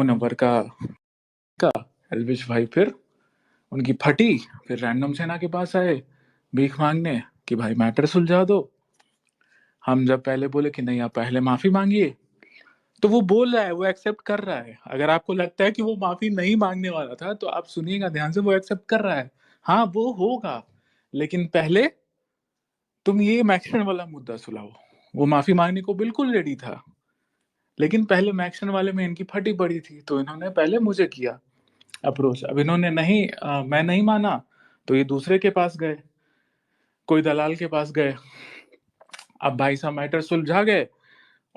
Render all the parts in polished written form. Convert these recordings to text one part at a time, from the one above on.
मुनव्वर का एल्विश भाई फिर उनकी फटी। फिर रैंडम सेना के पास आए भीख मांगने कि भाई मैटर सुलझा दो। हम जब पहले बोले कि नहीं आप पहले माफी मांगिए, तो वो बोल रहा है, वो एक्सेप्ट कर रहा है। अगर आपको लगता है कि वो माफी नहीं मांगने वाला था तो आप सुनिएगा ध्यान से, वो एक्सेप्ट कर रहा है। हाँ वो होगा, लेकिन पहले तुम ये मैक्सन वाला मुद्दा सुलाओ। वो माफी मांगने को बिल्कुल रेडी था, लेकिन पहले मैक्सन वाले में इनकी फटी पड़ी थी, तो इन्होंने पहले मुझे किया अप्रोच। अब इन्होंने नहीं मैं नहीं माना, तो ये दूसरे के पास गए, कोई दलाल के पास गए। अब भाई साहब मैटर सुलझा गए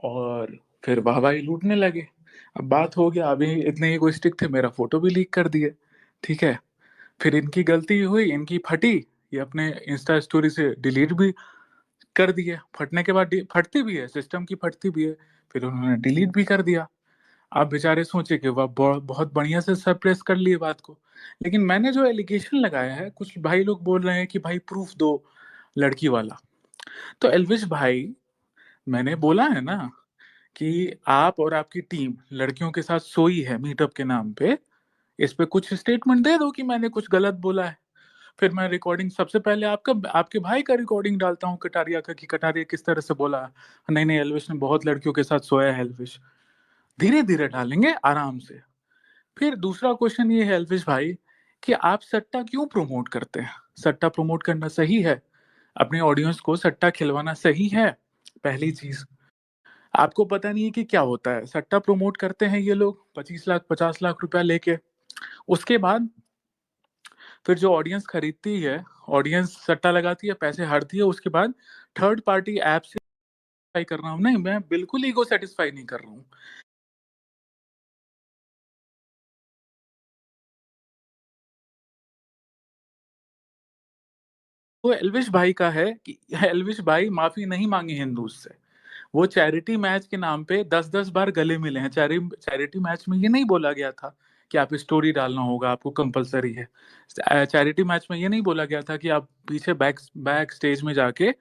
और फिर वाहवाही लूटने लगे। अब बात हो गया, अभी इतने ही कोई स्टिक थे, मेरा फोटो भी लीक कर दिए। ठीक है, फिर इनकी गलती हुई, इनकी फटी, ये अपने इंस्टा स्टोरी से डिलीट भी कर दिए। फटने के बाद फटती भी है, सिस्टम की फटती भी है, फिर उन्होंने डिलीट भी कर दिया। आप बेचारे सोचे कि वह बहुत बढ़िया से सप्रेस कर लिए बात को। लेकिन मैंने जो एलिगेशन लगाया है, कुछ भाई लोग बोल रहे हैं कि भाई प्रूफ दो लड़की वाला। तो एल्विश भाई, मैंने बोला है ना कि आप और आपकी टीम लड़कियों के साथ सोई है मीटअप के नाम पे। इस पे कुछ स्टेटमेंट दे दो कि मैंने कुछ गलत बोला है। फिर मैं रिकॉर्डिंग सबसे पहले आपके भाई का रिकॉर्डिंग डालता हूँ कटारिया का, कि कटारिया किस तरह से बोला नहीं नहीं एल्विश ने बहुत लड़कियों के साथ सोया है। एल्विश धीरे धीरे डालेंगे आराम से। फिर दूसरा क्वेश्चन ये है एल्विश भाई, कि आप सट्टा क्यों प्रमोट करते हैं? सट्टा प्रमोट करना सही है? अपने ऑडियंस को सट्टा खिलवाना सही है? पहली चीज, आपको पता नहीं है कि क्या होता है। सट्टा प्रमोट करते हैं ये लोग 25 लाख 50 लाख रुपया लेके। उसके बाद फिर जो ऑडियंस खरीदती है, ऑडियंस सट्टा लगाती है, पैसे हारती है, उसके बाद थर्ड पार्टी ऐप से कर रहा हूँ। नहीं, मैं बिल्कुल ईगो सेटिस्फाई नहीं कर रहा हूँ। वो एल्विश भाई का है कि एल्विश भाई माफी नहीं मांगी हिंदूज से। वो चैरिटी मैच के नाम पे 10-10 बार गले मिले हैं। चैरिटी मैच में ये नहीं बोला गया था कि आप स्टोरी डालना होगा, आपको कंपलसरी है। चैरिटी मैच में ये नहीं बोला गया था कि आप पीछे बैक स्टेज में जाके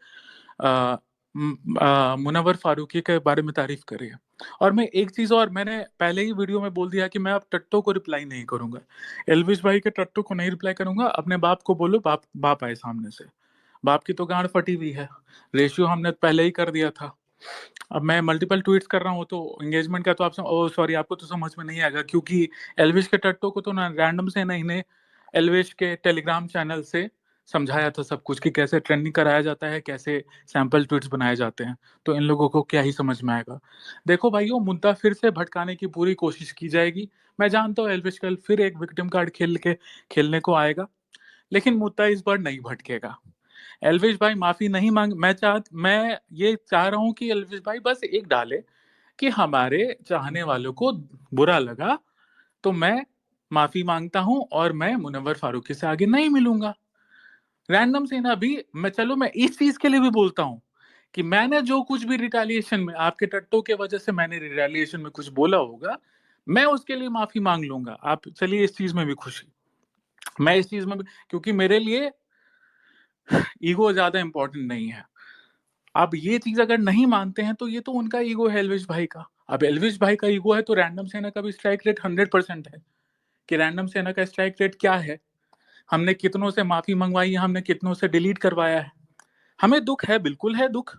मुनव्वर फारूकी के बारे में तारीफ करिए। और मैं एक चीज और, मैंने पहले ही वीडियो में बोल दिया कि मैं अब टट्टो को रिप्लाई नहीं करूंगा। एल्विश भाई के टट्टो को नहीं रिप्लाई करूंगा। अपने बाप को बोलो, बाप बाप आए सामने से। बाप की तो गांड फटी हुई है, रेशियो हमने पहले ही कर दिया था। अब मैं मल्टीपल ट्वीट्स कर रहा हूँ तो एंगेजमेंट का तो आप ओ सॉरी, आपको तो समझ में नहीं आएगा, क्योंकि एल्विश के टट्टो को तो ना रैंडम से ना इन्हें एल्विश के टेलीग्राम चैनल से समझाया था सब कुछ, कि कैसे ट्रेंडिंग कराया जाता है, कैसे सैंपल ट्वीट्स बनाए जाते हैं। तो इन लोगों को क्या ही समझ में आएगा। देखो भाइयों, मुद्दा फिर से भटकाने की पूरी कोशिश की जाएगी। मैं जानता हूँ एल्विश कल फिर एक विक्टिम कार्ड खेलने को आएगा, लेकिन मुद्दा इस बार नहीं भटकेगा। एल्विश भाई माफी नहीं मांग, मैं ये चाह रहा हूं कि एल्विश भाई बस एक डाले कि हमारे चाहने वालों को बुरा लगा, तो मैं माफी मांगता हूं और मैं मुनव्वर फारूकी से आगे नहीं मिलूंगा। रैंडम से ना भी मैं, चलो मैं इस चीज के लिए भी बोलता हूं कि मैंने जो कुछ भी रिटेलिएशन में, आपके टट्टो के वजह से मैंने रिटेलिएशन में कुछ बोला होगा, मैं उसके लिए माफी मांग लूंगा। आप चलिए इस चीज में भी खुशी, मैं इस चीज में भी, क्योंकि मेरे लिए ईगो ज्यादा इंपॉर्टेंट नहीं है। अब ये चीज अगर नहीं मानते हैं तो ये तो उनका ईगो है एल्विश भाई का। अब एल्विश भाई का ईगो है तो रैंडम सेना का भी स्ट्राइक रेट 100% है। कि रैंडम सेना का स्ट्राइक रेट क्या है, हमने कितनों से माफी मंगवाई है, हमने कितनों से डिलीट करवाया है। हमें दुख है, बिल्कुल है दुख,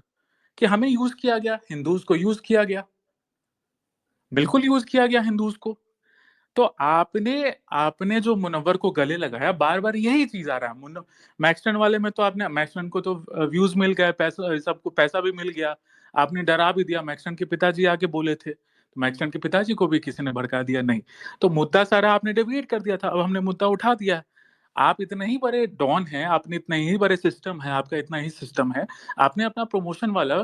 कि हमें यूज किया गया, हिंदूज को यूज किया गया, बिल्कुल यूज किया गया हिंदूज को। तो आपने आपने जो मुनव्वर को गले लगाया, बार बार यही चीज आ रहा है। मैक्सटन वाले में तो आपने, मैक्सटन को तो व्यूज मिल गए, पैसा, सबको पैसा भी मिल गया, आपने डरा भी दिया। मैक्सटन के पिताजी आके बोले थे, तो मैक्सटन के पिताजी को भी किसी ने भड़का दिया। नहीं, तो मुद्दा सारा आपने डिबेट कर दिया था, अब हमने मुद्दा उठा दिया है। आप इतने ही बड़े डॉन हैं, आपने इतने ही बड़े सिस्टम है, आपका इतना ही सिस्टम है, आपने अपना प्रमोशन वाला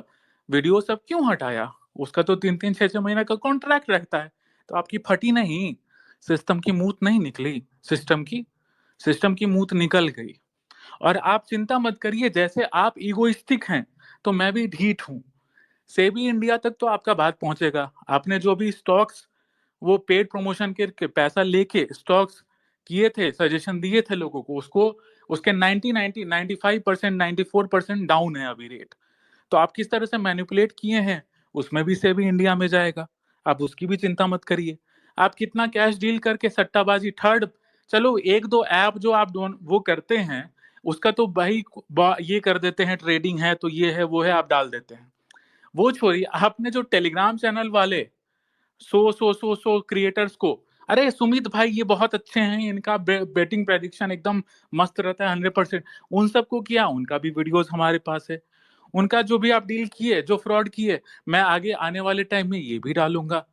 वीडियो सब क्यों हटाया? उसका तो 3-3 6-6 महीने का कॉन्ट्रैक्ट रहता है। तो आपकी फटी नहीं, सिस्टम की मूत नहीं निकली, सिस्टम की मूत निकल गई। और आप चिंता मत करिए, जैसे आप ईगोइस्टिक हैं तो मैं भी ढीठ हूं। सेबी इंडिया तक तो आपका बात पहुंचेगा। आपने जो भी स्टॉक्स, वो पेड प्रमोशन के पैसा लेके स्टॉक्स किए थे, सजेशन दिए थे लोगों को, उसको उसके 95% 94% डाउन है अभी रेट। तो आप किस तरह से मैनिपुलेट किए हैं, उसमें भी सेबी इंडिया में जाएगा। आप उसकी भी चिंता मत करिए। आप कितना कैश डील करके सट्टाबाजी थर्ड, चलो एक दो ऐप जो आप वो करते हैं उसका तो भाई ये कर देते हैं, ट्रेडिंग है तो ये है वो है, आप डाल देते हैं। वो छोड़िए, आपने जो टेलीग्राम चैनल वाले सौ क्रिएटर्स को, अरे सुमित भाई ये बहुत अच्छे हैं, इनका बेटिंग प्रेडिक्शन एकदम मस्त रहता है 100%, उन सबको किया, उनका भी वीडियोस हमारे पास है। उनका जो भी आप डील किए, जो फ्रॉड किए, मैं आगे आने वाले टाइम में ये भी डालूंगा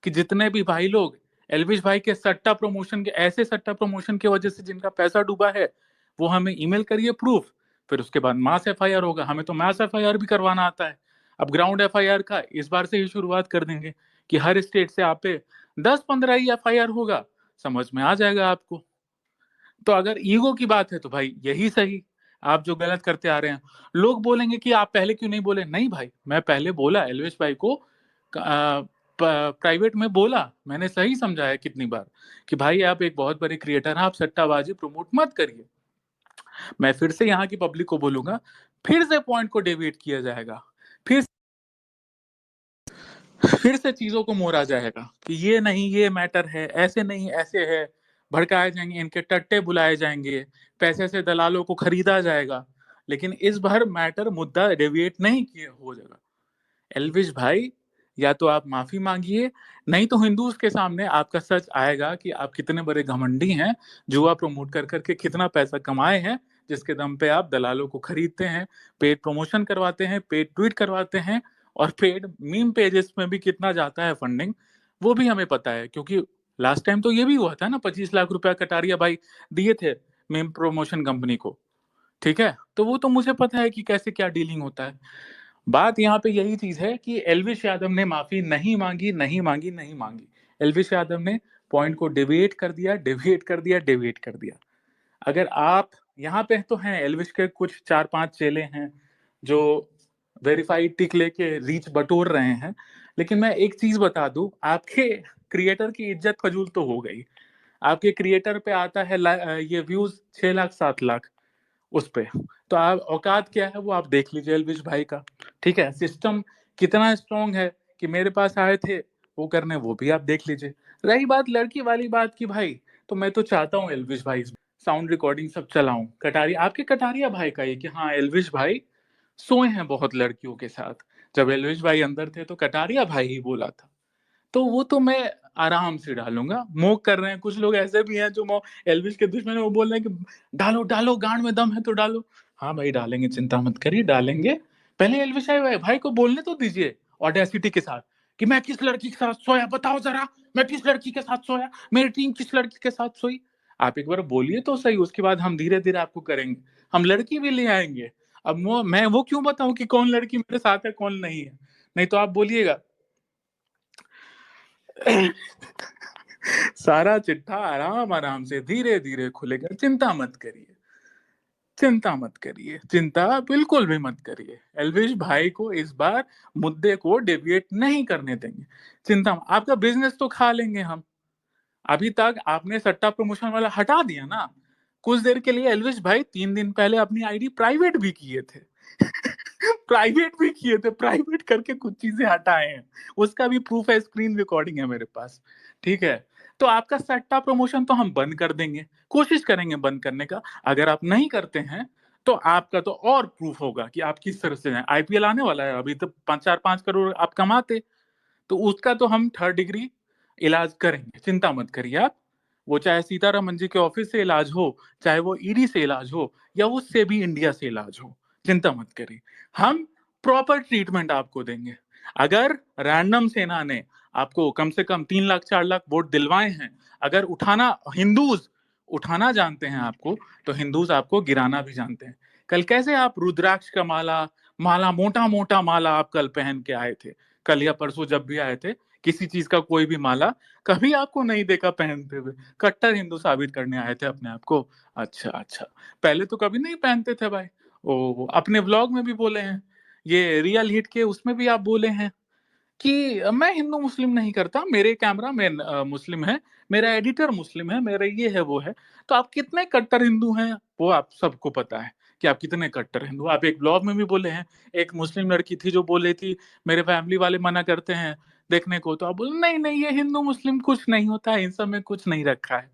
कि जितने भी भाई लोग एलविश भाई के सट्टा प्रमोशन के, ऐसे सट्टा प्रमोशन की वजह से जिनका पैसा डूबा है, वो हमें ईमेल करिए प्रूफ, फिर उसके बाद मास एफआईआर होगा। हमें तो मास एफआईआर भी करवाना आता है। अब ग्राउंड एफआईआर का इस बार से ही शुरुआत कर देंगे कि हर स्टेट से आप पे 10-15 ही एफआईआर होगा, समझ में आ जाएगा आपको। तो अगर ईगो की बात है तो भाई यही सही, आप जो गलत करते आ रहे हैं। लोग बोलेंगे कि आप पहले क्यों नहीं बोले, नहीं भाई मैं पहले बोला एलविश भाई को, प्राइवेट में बोला, मैंने सही समझाया कितनी बार कि भाई आप एक बहुत बड़े क्रिएटर हैं, आप सट्टाबाजी प्रमोट मत करिए। मैं फिर से यहाँ की पब्लिक को बोलूंगा, फिर से पॉइंट को डेविएट किया जाएगा, फिर से चीजों को मोड़ा जाएगा कि ये नहीं ये मैटर है, ऐसे नहीं ऐसे है, भड़काए जाएंगे, इनके टट्टे बुलाए जाएंगे, पैसे से दलालों को खरीदा जाएगा। लेकिन इस बार मैटर मुद्दा डेविएट नहीं किए हो जाएगा। एलविश भाई या तो आप माफी मांगिए, नहीं तो हिंदूज के सामने आपका सच आएगा कि आप कितने बड़े घमंडी हैं, जुआ प्रमोट कर करके कितना पैसा कमाए हैं, जिसके दम पे आप दलालों को खरीदते हैं, पेड प्रमोशन करवाते हैं, पेड ट्वीट करवाते हैं, और पेड मीम पेजेस में भी कितना जाता है फंडिंग, वो भी हमें पता है। क्योंकि लास्ट टाइम तो ये भी हुआ था ना, 25 लाख रुपया कटारिया भाई दिए थे मीम प्रमोशन कंपनी को, ठीक है, तो वो तो मुझे पता है कि कैसे क्या डीलिंग होता है। बात यहाँ पे यही चीज है कि एलविश यादव ने माफी नहीं मांगी, नहीं मांगी, नहीं मांगी। एलविश यादव ने पॉइंट को डिवेट कर दिया, डिवेट कर दिया, डिवेट कर दिया। अगर आप यहाँ पे तो हैं, एलविश के कुछ 4-5 चेले हैं जो वेरीफाइड टिक लेके रीच बटोर रहे हैं, लेकिन मैं एक चीज बता दूं, आपके क्रिएटर की इज्जत फजूल तो हो गई। आपके क्रिएटर पे आता है ये व्यूज 6 लाख 7 लाख उस पे, तो आप औकात क्या है वो आप देख लीजिए एलविश भाई का, ठीक है। सिस्टम कितना स्ट्रांग है कि मेरे पास आए थे वो करने, वो भी आप देख लीजिए। रही बात लड़की वाली बात की भाई, तो मैं तो चाहता हूँ एलविश भाई साउंड रिकॉर्डिंग सब चलाऊं, कटारिया आपके कटारिया भाई का ये कि हाँ एलविश भाई सोए हैं बहुत लड़कियों के साथ, जब एलविश भाई अंदर थे तो कटारिया भाई ही बोला था, तो वो तो मैं आराम से डालूंगा। मोक कर रहे हैं कुछ लोग ऐसे भी हैं जो एलविश के दुश्मन है, वो बोल रहे हैं कि डालो डालो, गांड में दम है तो डालो। हाँ भाई डालेंगे, चिंता मत करिए डालेंगे। पहले एलविश भाई को बोलने तो दीजिए ऑडेसिटी के साथ कि मैं किस लड़की के साथ सोया, बताओ जरा, मैं किस लड़की के साथ सोया, मेरी टीम किस लड़की के साथ सोई। आप एक बार बोलिए तो सही, उसके बाद हम धीरे धीरे आपको करेंगे, हम लड़की भी ले आएंगे। अब मैं वो क्यों बताऊं कि कौन लड़की मेरे साथ है कौन नहीं है, नहीं तो आप बोलिएगा। सारा चिट्ठा आराम आराम से धीरे धीरे खुलेगा, चिंता मत करिए, चिंता मत करिए, चिंता बिल्कुल भी मत करिए। एलविश भाई को इस बार मुद्दे को डेविएट नहीं करने देंगे। चिंता, आपका बिजनेस तो खा लेंगे हम। अभी तक आपने सट्टा प्रमोशन वाला हटा दिया ना, कुछ देर के लिए एलविश भाई 3 दिन पहले अपनी आईडी प्राइवेट भी किए थे। प्राइवेट भी किए थे, प्राइवेट करके कुछ चीजें हटाए हैं, उसका भी प्रूफ है, स्क्रीन रिकॉर्डिंग है मेरे पास, ठीक है। तो आपका सट्टा प्रमोशन तो हम बंद कर देंगे, कोशिश करेंगे बंद करने का। अगर आप नहीं करते हैं तो आपका तो और प्रूफ होगा कि आप किस तरह से हैं। आईपीएल आने वाला है, अभी तो 5-4-5 करोड़ आप कमाते, तो उसका तो हम 3rd डिग्री इलाज करेंगे, चिंता मत करिए आप। वो चाहे सीतारमन जी के ऑफिस से इलाज हो, चाहे वो ईडी से इलाज हो, या वो सेबी इंडिया से इलाज हो, चिंता मत करिए, हम प्रॉपर ट्रीटमेंट आपको देंगे। अगर रैंडम सेना ने आपको कम से कम 3 लाख 4 लाख वोट दिलवाए हैं, अगर उठाना हिंदूज उठाना जानते हैं आपको, तो हिंदूज आपको गिराना भी जानते हैं। कल कैसे आप रुद्राक्ष का माला माला मोटा मोटा माला आप कल पहन के आए थे, कल या परसों जब भी आए थे, किसी चीज का कोई भी माला कभी आपको नहीं देखा पहनते हुए, कट्टर हिंदू साबित करने आए थे अपने आप को। अच्छा अच्छा, पहले तो कभी नहीं पहनते थे भाई। ओ, अपने व्लॉग में भी बोले हैं, ये रियल हिट के उसमें भी आप बोले हैं कि मैं हिंदू मुस्लिम नहीं करता, मेरे कैमरा मैन मुस्लिम है, मेरा एडिटर मुस्लिम है, मेरा ये है वो है। तो आप कितने कट्टर हिंदू हैं वो आप सबको पता है कि आप कितने कट्टर हिंदू। आप एक ब्लॉग में भी बोले हैं, एक मुस्लिम लड़की थी जो बोल रही थी मेरे फैमिली वाले मना करते हैं देखने को, तो आप बोले नहीं नहीं ये हिंदू मुस्लिम कुछ नहीं होता है, इन सब में कुछ नहीं रखा है।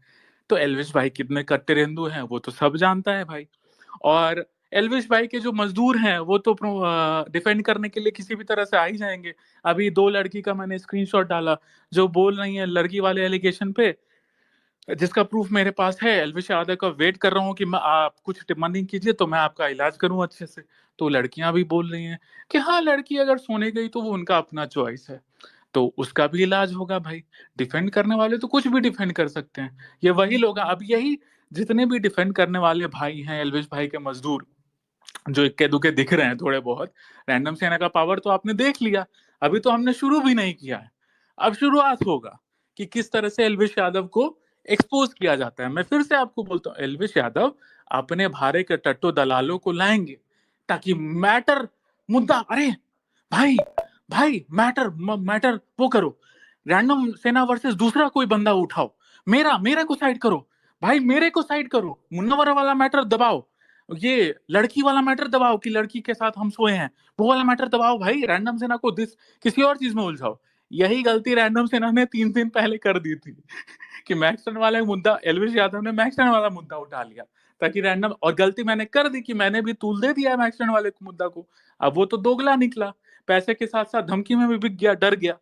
तो एल्विश भाई कितने कट्टर हिंदू हैं वो तो सब जानता है भाई। और एल्विश भाई के जो मजदूर हैं वो तो डिफेंड करने के लिए किसी भी तरह से आ ही जाएंगे। अभी 2 लड़की का मैंने स्क्रीनशॉट डाला जो बोल रही है लड़की वाले एलिगेशन पे, जिसका प्रूफ मेरे पास है। एल्विश यादव का वेट कर रहा हूँ कि मैं आप कुछ डिमांडिंग कीजिए तो मैं आपका इलाज करूं अच्छे से। तो लड़कियां भी बोल रही हैं कि हाँ लड़की अगर सोने गई तो वो उनका अपना चॉइस है, तो उसका भी इलाज होगा भाई। डिफेंड करने वाले तो कुछ भी डिफेंड कर सकते हैं, ये वही लोग हैं। अब यही जितने भी डिफेंड करने वाले भाई हैं एल्विश भाई के मजदूर, जो इक्के दुक्के दिख रहे हैं थोड़े बहुत, रैंडम सेना का पावर तो आपने देख लिया। अभी तो हमने शुरू भी नहीं किया है, अब शुरुआत होगा कि किस तरह से एल्विश यादव को एक्सपोज किया जाता है। मैं फिर से आपको बोलता हूँ, एल्विश यादव अपने भारे के टट्टो दलालों को लाएंगे ताकि मैटर, मुद्दा, अरे भाई भाई मैटर वो करो, रैंडम सेना वर्सेस दूसरा कोई बंदा उठाओ, मेरे को साइड करो भाई, मेरे को साइड करो, मुन्नवर वाला मैटर दबाओ, ये लड़की वाला मैटर दबाओ कि लड़की के साथ हम सोए हैं, वो वाला मैटर दबाओ भाई, रैंडम सेना को किसी और चीज में उलझाओ। यही गलती रैंडम सेना ने 3 दिन पहले कर दी थी कि मैक्सन वाला मुद्दा, एल्विश यादव ने मैक्सन वाला मुद्दा उठा लिया ताकि रैंडम, और गलती मैंने कर दी कि मैंने भी तूल दे दिया मैक्सन वाले मुद्दा को। अब वो तो दोगला निकला, पैसे के साथ साथ धमकी में भी बिक गया, डर गया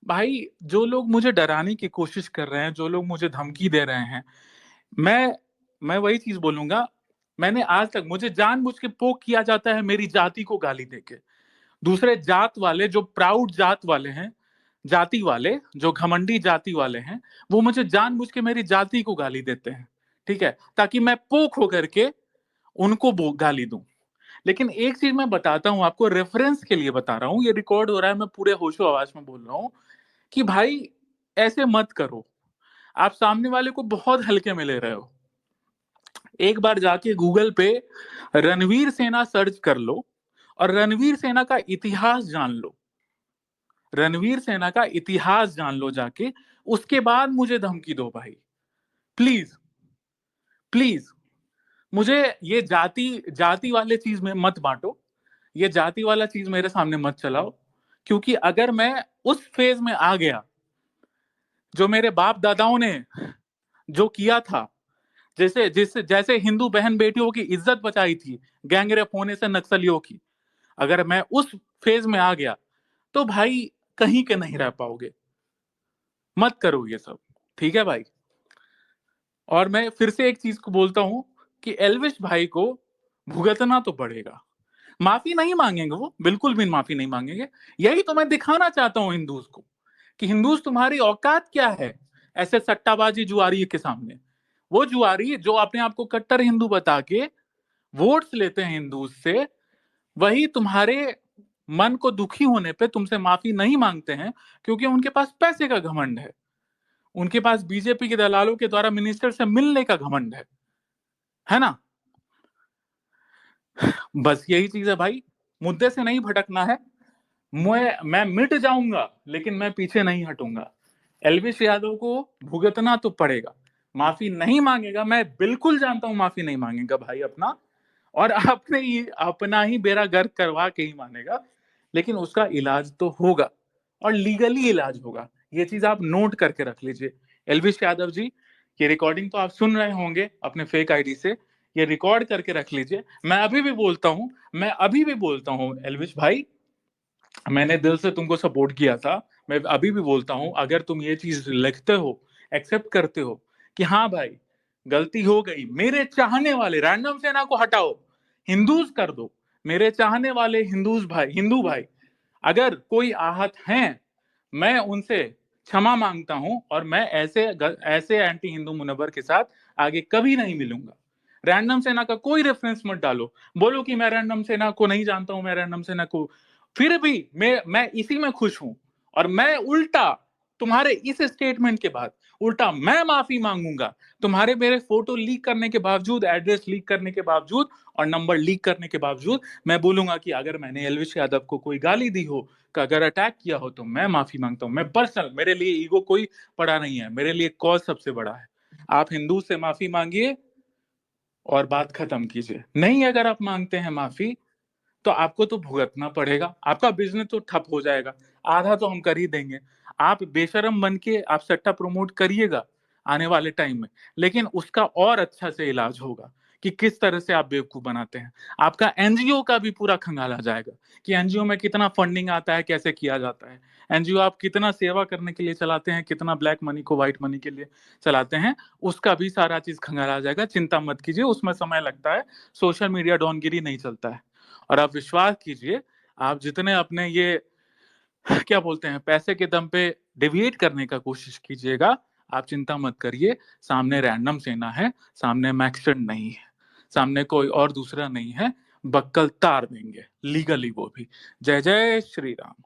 भाई। जो लोग मुझे डराने की कोशिश कर रहे हैं, जो लोग मुझे धमकी दे रहे हैं, मैं मैं वही चीज बोलूंगा, मैंने आज तक, मुझे जानबूझ के पोक किया जाता है मेरी जाति को गाली देके। दूसरे जात वाले जो प्राउड जात वाले हैं, जाति वाले जो घमंडी जाति वाले हैं, वो मुझे जानबूझ के मेरी जाति को गाली देते हैं, ठीक है, ताकि मैं पोक होकर के उनको गाली दूं। लेकिन एक चीज मैं बताता हूं आपको, रेफरेंस के लिए बता रहा हूं, ये रिकॉर्ड हो रहा है, मैं पूरे होशो आवाज में बोल रहा हूं कि भाई ऐसे मत करो, आप सामने वाले को बहुत हल्के में ले रहे हो। एक बार जाके गूगल पे रणवीर सेना सर्च कर लो और रणवीर सेना का इतिहास जान लो, रणवीर सेना का इतिहास जान लो जाके, उसके बाद मुझे धमकी दो भाई, प्लीज प्लीज। मुझे ये जाति जाति वाले चीज में मत बांटो, ये जाति वाला चीज मेरे सामने मत चलाओ, क्योंकि अगर मैं उस फेज में आ गया जो मेरे बाप दादाओं ने जो किया था, जैसे जैसे जैसे हिंदू बहन बेटियों की इज्जत बचाई थी गैंगरेप होने से नक्सलियों की, अगर मैं उस फेज में आ गया तो भाई कहीं के नहीं रह पाओगे। मत करो ये सब, ठीक है भाई। और मैं फिर से एक चीज को बोलता हूं कि एल्विश भाई को भुगतना तो पड़ेगा, माफी नहीं मांगेंगे वो, बिल्कुल भी माफी नहीं मांगेंगे। यही तो मैं दिखाना चाहता हूं हिंदूज को कि हिंदूज तुम्हारी औकात क्या है ऐसे सट्टाबाजी जुआरी के सामने। वो जुआरी जो अपने आप को कट्टर हिंदू बता के वोट्स लेते हैं हिंदूज से, वही तुम्हारे मन को दुखी होने पे तुमसे माफी नहीं मांगते हैं, क्योंकि उनके पास पैसे का घमंड है, उनके पास बीजेपी के दलालों के द्वारा मिनिस्टर से मिलने का घमंड है ना। बस यही चीज है भाई, मुद्दे से नहीं भटकना है। मैं मिट जाऊंगा लेकिन मैं पीछे नहीं हटूंगा। एल्विश यादव को भुगतना तो पड़ेगा, माफी नहीं मांगेगा, मैं बिल्कुल जानता हूं माफी नहीं मांगेगा भाई अपना, और अपना ही बेड़ा गर्क करवा के ही मानेगा। लेकिन उसका इलाज तो होगा और लीगली इलाज होगा, ये चीज आप नोट करके रख लीजिए। एल्विश यादव जी, ये रिकॉर्डिंग तो आप सुन रहे होंगे अपने फेक आईडी से, ये रिकॉर्ड करके रख लीजिए। मैं अभी भी बोलता हूं एल्विश भाई, मैंने दिल से तुमको सपोर्ट किया था। मैं अभी भी बोलता हूं, अगर तुम ये चीज लिखते हो, एक्सेप्ट करते हो कि हाँ भाई गलती हो गई, मेरे चाहने वाले रैंडम सेना को हटाओ, हिंदूज कर दो, मेरे चाहने वाले हिंदू भाई अगर कोई आहत हैं, मैं उनसे क्षमा मांगता हूं, और मैं ऐसे एंटी हिंदू मुनव्वर के साथ आगे कभी नहीं मिलूंगा। रैंडम सेना का कोई रेफरेंस मत डालो, बोलो कि मैं रैंडम सेना को नहीं जानता हूं, मैं रैंडम सेना को, फिर भी मैं इसी में खुश हूं। और मैं उल्टा तुम्हारे इस स्टेटमेंट के बाद उल्टा मैं माफी मांगूंगा, तुम्हारे मेरे फोटो लीक करने के बावजूद, एड्रेस लीक करने के बावजूद और नंबर लीक करने के बावजूद मैं बोलूंगा कि अगर मैंने एल्विश यादव को कोई गाली दी हो, का अगर अटैक किया हो, तो मैं माफी मांगता हूं। मैं पर्सनल, मेरे लिए ईगो कोई बड़ा नहीं है, मेरे लिए कॉज सबसे बड़ा है। आप हिंदू से माफी मांगिए और बात खत्म कीजिए। नहीं अगर आप मांगते हैं माफी, तो आपको तो भुगतना पड़ेगा, आपका बिजनेस तो ठप हो जाएगा, आधा तो हम कर ही देंगे। आप बेशरम बन के आप सट्टा प्रमोट करिएगा आने वाले टाइम में, लेकिन उसका और अच्छा से इलाज होगा कि किस तरह से आप बेवकूफ बनाते हैं। आपका एनजीओ का भी पूरा खंगाला जाएगा कि एनजीओ में कितना फंडिंग आता है, कैसे किया जाता है, एनजीओ आप कितना सेवा करने के लिए चलाते हैं, कितना ब्लैक मनी को व्हाइट मनी के लिए चलाते हैं, उसका भी सारा चीज खंगाला जाएगा। चिंता मत कीजिए, उसमें समय लगता है, सोशल मीडिया डॉनगिरी नहीं चलता है। और आप विश्वास कीजिए, आप जितने अपने ये क्या बोलते हैं पैसे के दम पे डिविएट करने का कोशिश कीजिएगा, आप चिंता मत करिए, सामने रैंडम सेना है, सामने मैक्सन नहीं है, सामने कोई और दूसरा नहीं है, बक्कल तार देंगे लीगली वो भी। जय जय श्री राम।